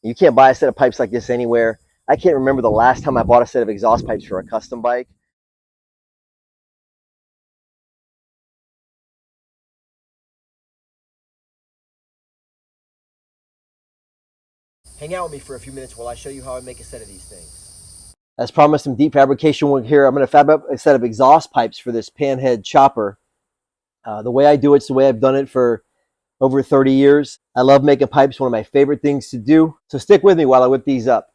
You can't buy a set of pipes like this anywhere. I can't remember the last time I bought a set of exhaust pipes for a custom bike. Hang out with me for a few minutes while I show you how I make a set of these things. As promised, some deep fabrication work here. I'm going to fab up a set of exhaust pipes for this Panhead chopper. The way I do it's the way I've done it for over 30 years. I love making pipes, one of my favorite things to do. So stick with me while I whip these up.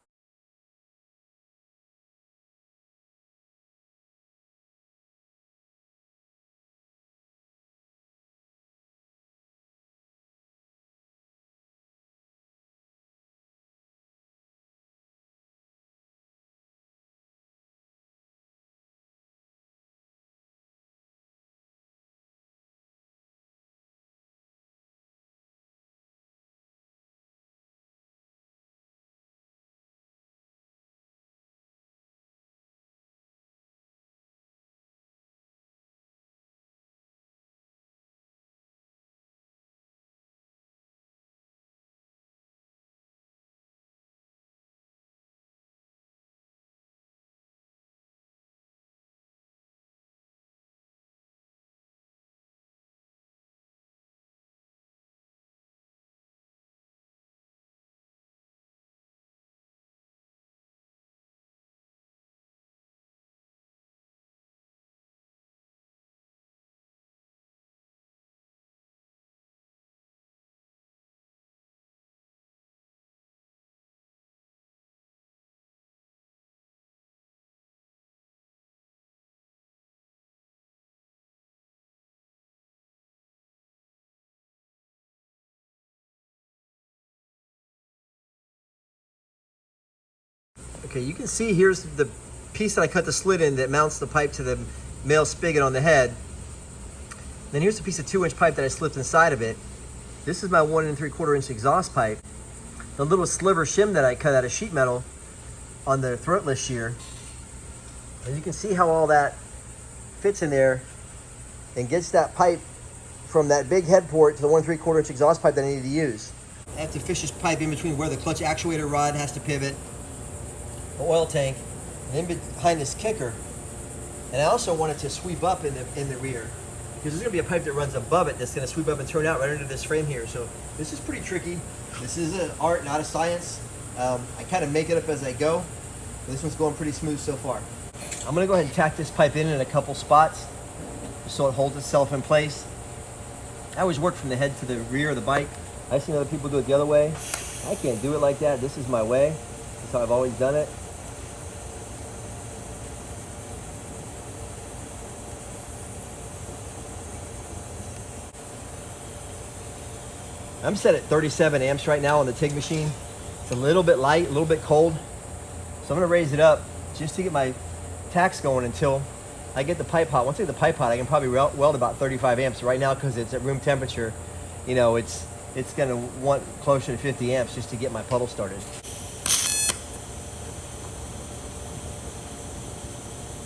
Okay, you can see here's the piece that I cut the slit in that mounts the pipe to the male spigot on the head. Then here's a piece of 2-inch pipe that I slipped inside of it. This is my 1 3/4 inch exhaust pipe. The little sliver shim that I cut out of sheet metal on the throatless shear. And you can see how all that fits in there and gets that pipe from that big head port to the 1 3/4 inch exhaust pipe that I needed to use. I have to fish this pipe in between where the clutch actuator rod has to pivot, the oil tank, and in behind this kicker. And I also want it to sweep up in the rear, because there's going to be a pipe that runs above it that's going to sweep up and turn out right under this frame here. So this is pretty tricky. This is an art, not a science. I kind of make it up as I go. But this one's going pretty smooth so far. I'm going to go ahead and tack this pipe in a couple spots so it holds itself in place. I always work from the head to the rear of the bike. I've seen other people do it the other way. I can't do it like that. This is my way. That's how I've always done it. I'm set at 37 amps right now on the TIG machine. It's a little bit light, a little bit cold. So I'm gonna raise it up just to get my tacks going until I get the pipe hot. Once I get the pipe hot, I can probably weld about 35 amps. Right now, because it's at room temperature, you know, it's gonna want closer to 50 amps just to get my puddle started.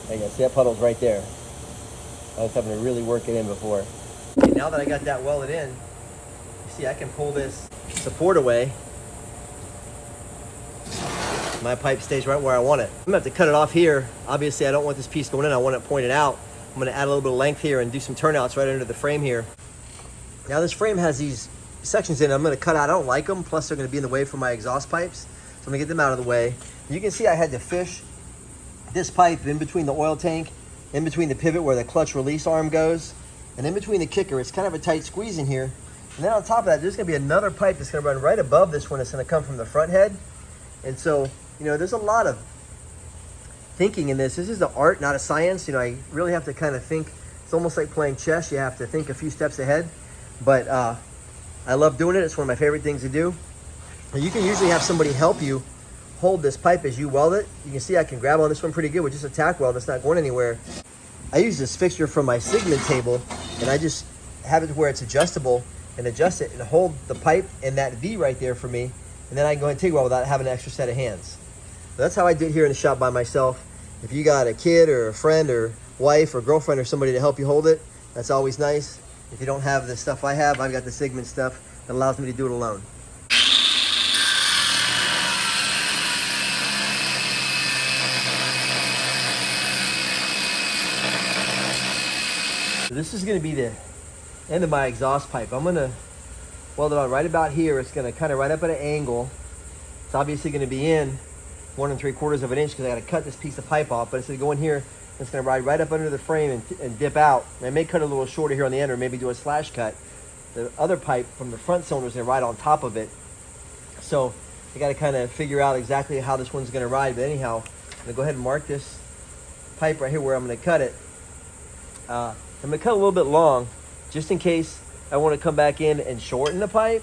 There you go, see that puddle's right there. I was having to really work it in before. Okay, now that I got that welded in, see, I can pull this support away. My pipe stays right where I want it. I'm gonna have to cut it off here. Obviously, I don't want this piece going in. I want it pointed out. I'm gonna add a little bit of length here and do some turnouts right under the frame here. Now this frame has these sections in it I'm gonna cut out. I don't like them. Plus they're gonna be in the way for my exhaust pipes. So I'm gonna get them out of the way. You can see I had to fish this pipe in between the oil tank, in between the pivot where the clutch release arm goes, and in between the kicker. It's kind of a tight squeeze in here. And then on top of that, there's gonna be another pipe that's gonna run right above this one. It's gonna come from the front head. And so, you know, there's a lot of thinking in this. This is an art, not a science. You know, I really have to kind of think. It's almost like playing chess. You have to think a few steps ahead. But I love doing it. It's one of my favorite things to do. And you can usually have somebody help you hold this pipe as you weld it. You can see I can grab on this one pretty good with just a tack weld. It's not going anywhere. I use this fixture from my Sigmund table, and I just have it to where it's adjustable and adjust it and hold the pipe in that V right there for me. And then I can go ahead and TIG weld without having an extra set of hands. So that's how I do it here in the shop by myself. If you got a kid or a friend or wife or girlfriend or somebody to help you hold it, that's always nice. If you don't have the stuff I have, I've got the Sigmund stuff that allows me to do it alone. This is going to be the end of my exhaust pipe. I'm going to weld it on right about here. It's going to kind of right up at an angle. It's obviously going to be in 1 3/4 of an inch because I got to cut this piece of pipe off, but it's going to go in here. It's going to ride right up under the frame and dip out. I may cut it a little shorter here on the end, or maybe do a slash cut. The other pipe from the front cylinder is going to ride on top of it. So I got to kind of figure out exactly how this one's going to ride. But anyhow, I'm going to go ahead and mark this pipe right here where I'm going to cut it. I'm going to cut a little bit long, just in case I want to come back in and shorten the pipe.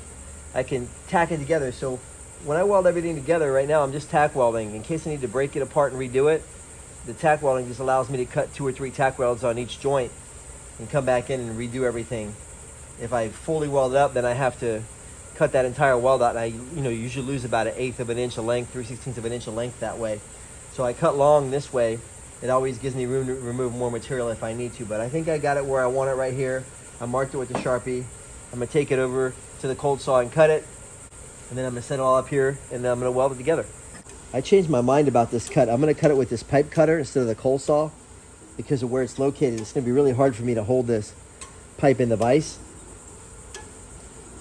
I can tack it together. So when I weld everything together right now, I'm just tack welding. In case I need to break it apart and redo it, the tack welding just allows me to cut 2 or 3 tack welds on each joint and come back in and redo everything. If I fully weld it up, then I have to cut that entire weld out, and I usually lose about 1/8 of an inch of length, 3/16 of an inch of length that way. So I cut long this way. It always gives me room to remove more material if I need to, but I think I got it where I want it right here. I marked it with the Sharpie. I'm gonna take it over to the cold saw and cut it, and then I'm gonna set it all up here, and then I'm gonna weld it together. I changed my mind about this cut. I'm gonna cut it with this pipe cutter instead of the cold saw because of where it's located. It's gonna be really hard for me to hold this pipe in the vise.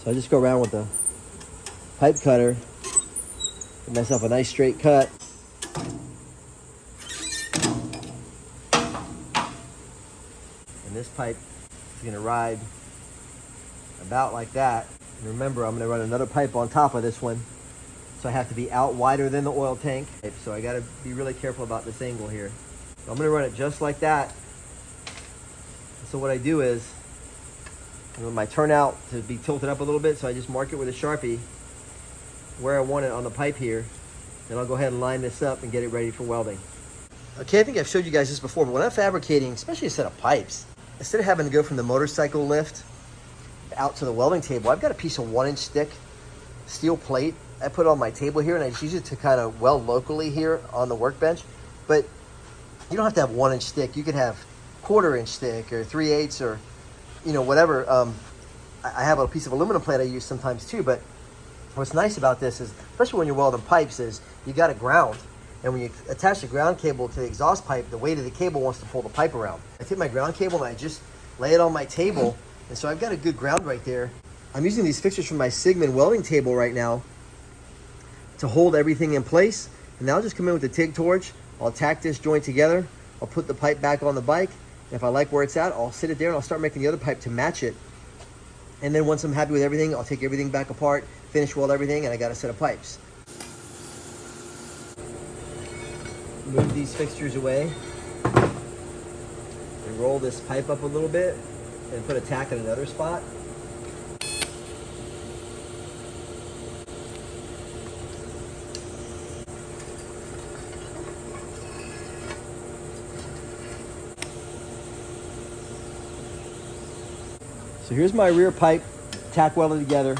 So I just go around with the pipe cutter, get myself a nice straight cut. And this pipe is going to ride about like that. And remember, I'm going to run another pipe on top of this one. So I have to be out wider than the oil tank. So I got to be really careful about this angle here. So I'm going to run it just like that. So what I do is, I want my turnout to be tilted up a little bit, so I just mark it with a Sharpie where I want it on the pipe here. Then I'll go ahead and line this up and get it ready for welding. Okay, I think I've showed you guys this before, but when I'm fabricating, especially a set of pipes, instead of having to go from the motorcycle lift out to the welding table, I've got a piece of 1-inch thick steel plate I put on my table here, and I just use it to kind of weld locally here on the workbench. But you don't have to have 1-inch thick. You could have 1/4 inch thick or 3/8 or whatever. I have a piece of aluminum plate I use sometimes too, but what's nice about this is, especially when you're welding pipes, is you got a ground. And when you attach the ground cable to the exhaust pipe, the weight of the cable wants to pull the pipe around. I take my ground cable and I just lay it on my table, and so I've got a good ground right there. I'm using these fixtures from my Sigmund welding table right now to hold everything in place. And now I'll just come in with the TIG torch, I'll tack this joint together, I'll put the pipe back on the bike, and if I like where it's at, I'll sit it there and I'll start making the other pipe to match it. And then once I'm happy with everything, I'll take everything back apart, finish weld everything, and I got a set of pipes. Move these fixtures away and roll this pipe up a little bit and put a tack in another spot. So here's my rear pipe tack welded together.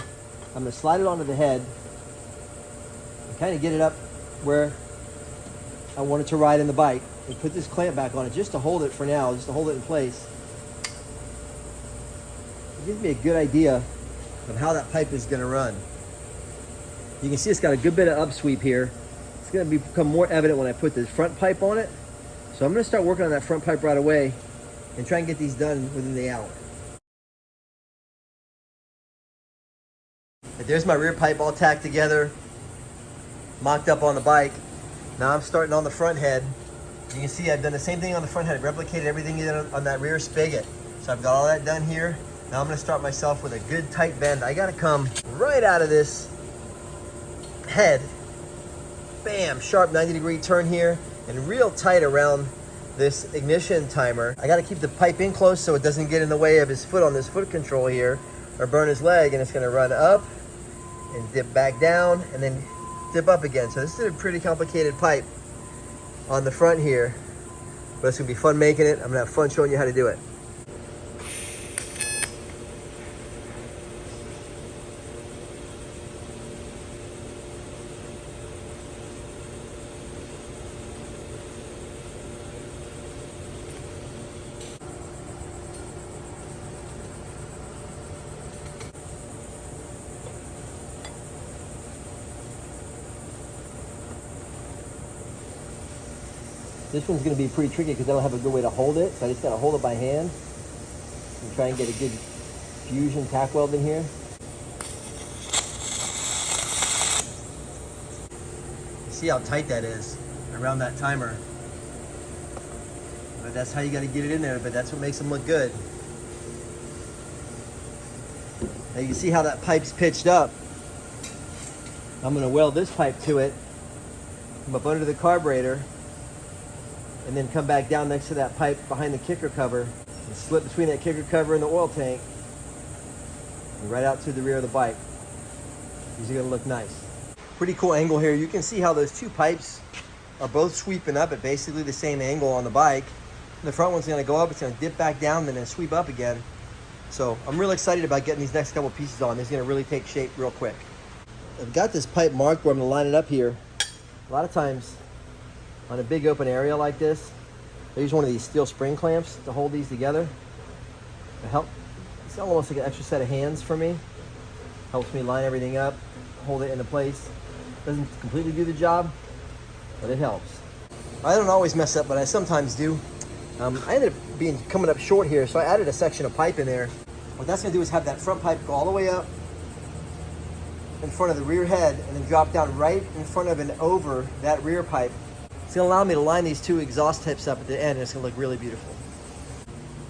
I'm going to slide it onto the head and kind of get it up where I want it to ride in the bike, and put this clamp back on it just to hold it for now, just to hold it in place. It gives me a good idea of how that pipe is going to run. You can see it's got a good bit of upsweep here. It's going to become more evident when I put the front pipe on it. So I'm going to start working on that front pipe right away and try and get these done within the hour. But there's my rear pipe all tacked together, mocked up on the bike. Now I'm starting on the front head. You can see I've done the same thing on the front head. I've replicated everything on that rear spigot. So I've got all that done here. Now I'm going to start myself with a good tight bend. I got to come right out of this head. Bam, sharp 90-degree turn here, and real tight around this ignition timer. I got to keep the pipe in close so it doesn't get in the way of his foot on this foot control here, or burn his leg, and it's going to run up and dip back down and then dip up again. So this is a pretty complicated pipe on the front here, but it's going to be fun making it. I'm going to have fun showing you how to do it. This one's going to be pretty tricky because I don't have a good way to hold it, so I just got to hold it by hand. and try and get a good fusion tack weld in here. See how tight that is around that timer. But that's how you got to get it in there, but that's what makes them look good. Now you can see how that pipe's pitched up. I'm going to weld this pipe to it, come up under the carburetor, and then come back down next to that pipe behind the kicker cover and slip between that kicker cover and the oil tank and right out to the rear of the bike. These are going to look nice. Pretty cool angle here. You can see how those two pipes are both sweeping up at basically the same angle on the bike. The front one's going to go up, it's going to dip back down, then sweep up again. So I'm really excited about getting these next couple pieces on. This is going to really take shape real quick. I've got this pipe marked where I'm going to line it up here. A lot of times on a big open area like this, I use one of these steel spring clamps to hold these together. To help, it's almost like an extra set of hands for me. Helps me line everything up, hold it into place. Doesn't completely do the job, but it helps. I don't always mess up, but I sometimes do. I ended up coming up short here, so I added a section of pipe in there. What that's going to do is have that front pipe go all the way up in front of the rear head and then drop down right in front of and over that rear pipe. It's going to allow me to line these two exhaust tips up at the end, and it's going to look really beautiful.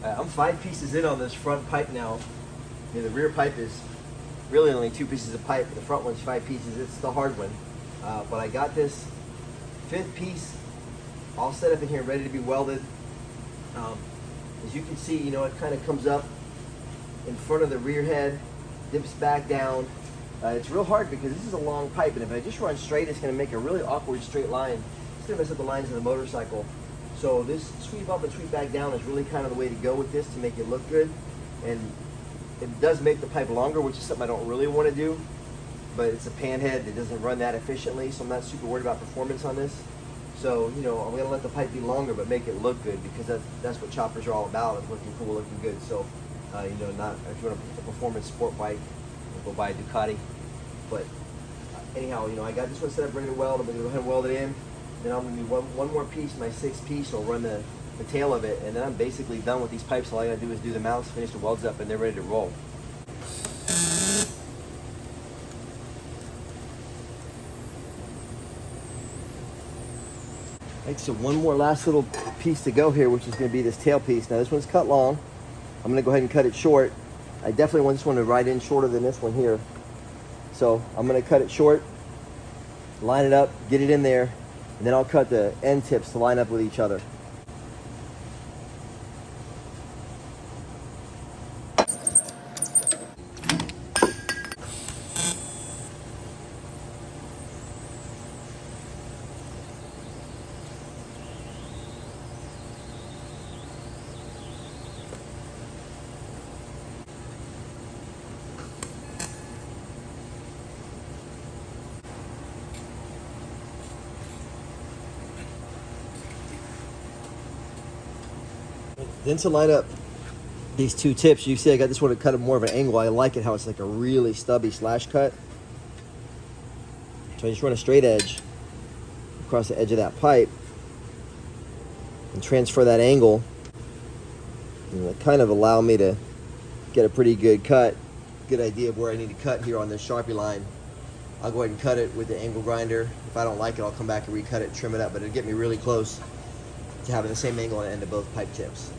I'm 5 pieces in on this front pipe now. The rear pipe is really only 2 pieces of pipe, but the front one's 5 pieces. It's the hard one. But I got this 5th piece all set up in here, ready to be welded. As you can see, you know, it kind of comes up in front of the rear head, dips back down. It's real hard because this is a long pipe, and if I just run straight, it's going to make a really awkward straight line. It's going to mess up the lines of the motorcycle. So this sweep up and sweep back down is really kind of the way to go with this to make it look good. And it does make the pipe longer, which is something I don't really want to do, but it's a panhead that doesn't run that efficiently, so I'm not super worried about performance on this. So, you know, I'm going to let the pipe be longer, but make it look good, because that's what choppers are all about, is looking cool, looking good. So, you know, not if you want a performance sport bike, go buy a Ducati. But anyhow, you know, I got this one set up ready to weld. I'm going to go ahead and weld it in. Then I'm going to do one more piece, my 6th piece. I'll run the tail of it, and then I'm basically done with these pipes. All I got to do is do the mounts, finish the welds up, and they're ready to roll. Right, so one more last little piece to go here, which is going to be this tail piece. Now this one's cut long. I'm going to go ahead and cut it short. I definitely want this one to ride in shorter than this one here. So I'm going to cut it short, line it up, get it in there, and then I'll cut the end tips to line up with each other. Then to line up these 2 tips, you see I got this one to cut at more of an angle. I like it how it's like a really stubby slash cut. So I just run a straight edge across the edge of that pipe and transfer that angle, and it kind of allow me to get a pretty good cut, good idea of where I need to cut here on this Sharpie line. I'll go ahead and cut it with the angle grinder. If I don't like it, I'll come back and recut it and trim it up, but it'll get me really close to having the same angle on the end of both pipe tips.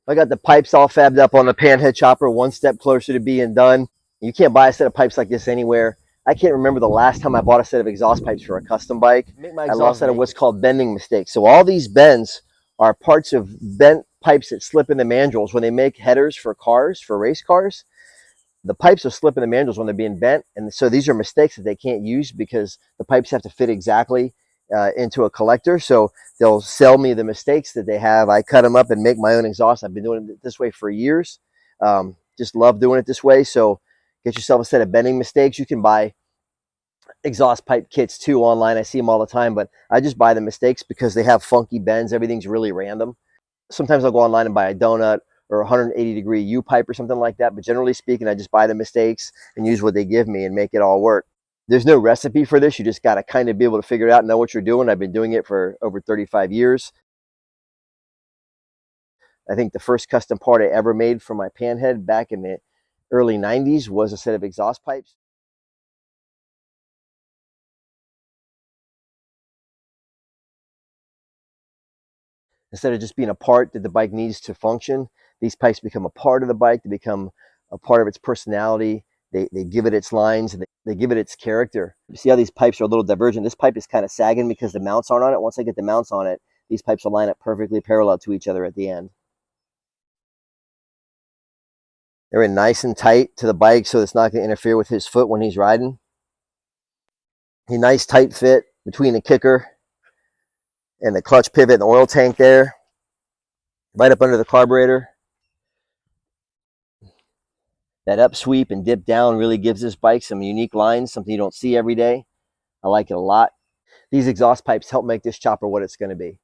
I got the pipes all fabbed up on the Panhead chopper, one step closer to being done. You can't buy a set of pipes like this anywhere. I can't remember the last time I bought a set of exhaust pipes for a custom bike. I lost out of what's called bending mistakes. So all these bends are parts of bent pipes that slip in the mandrels when they make headers for cars, for race cars. The pipes will slip in the mandrels when they're being bent, and so these are mistakes that they can't use because the pipes have to fit exactly into a collector. So they'll sell me the mistakes that they have. I cut them up and make my own exhaust. I've been doing it this way for years. Just love doing it this way. So get yourself a set of bending mistakes. You can buy exhaust pipe kits too online. I see them all the time, but I just buy the mistakes because they have funky bends. Everything's really random. Sometimes I'll go online and buy a donut or a 180-degree U-pipe or something like that. But generally speaking, I just buy the mistakes and use what they give me and make it all work. There's no recipe for this. You just got to kind of be able to figure it out and know what you're doing. I've been doing it for over 35 years. I think the first custom part I ever made for my Panhead back in the early 90s was a set of exhaust pipes. Instead of just being a part that the bike needs to function, these pipes become a part of the bike. They become a part of its personality. They give it its lines, and they give it its character. You see how these pipes are a little divergent? This pipe is kind of sagging because the mounts aren't on it. Once I get the mounts on it, these pipes will line up perfectly parallel to each other at the end. They're in nice and tight to the bike so it's not going to interfere with his foot when he's riding. A nice tight fit between the kicker and the clutch pivot and the oil tank there, right up under the carburetor. That up sweep and dip down really gives this bike some unique lines, something you don't see every day. I like it a lot. These exhaust pipes help make this chopper what it's going to be.